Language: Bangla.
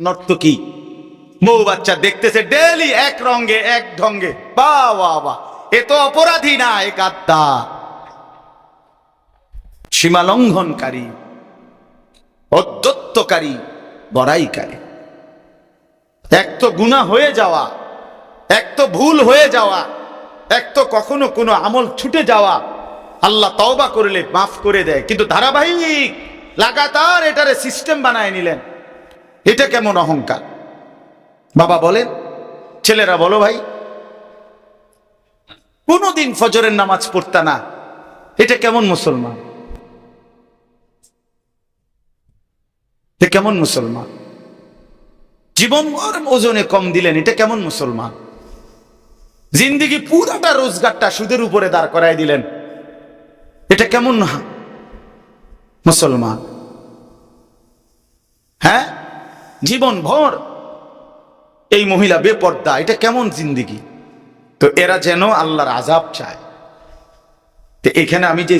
নর্তকী বউ বাচ্চা দেখতেছে ডেইলি এক রঙে এক ঢঙ্গে, বাহ বাহ বাহ, এ তো অপরাধী না, এ গাদ্দার, সীমা লঙ্ঘনকারী, অধ্যত্তকারী, বড়াইকারী। এক তো গুনাহ হয়ে যাওয়া, এক তো ভুল হয়ে যাওয়া, এক তো কখনো কোনো আমল ছুটে যাওয়া, আল্লাহ তওবা করলে মাফ করে দেয়, কিন্তু ধারাবাহিক লাগাতার এটারে সিস্টেম বানায় নিলেন। এটা কেমন অহংকার? বাবা বলেন, ছেলেরা বলো ভাই, কোনদিন ফজরের নামাজ পড়তা না, এটা কেমন মুসলমান? এটা কেমন মুসলমান? জীবন ওজনে কম দিলেন, এটা কেমন মুসলমান? জিন্দিগি পুরাটা রোজগারটা সুদের উপরে দাঁড় করায় দিলেন, এটা কেমন মুসলমান? হ্যাঁ, জীবন ভর এই মহিলা বেপর্দা, এটা কেমন জিন্দিগি? তো এরা যেন আল্লাহর আযাব চায়। তো এখানে আমি যে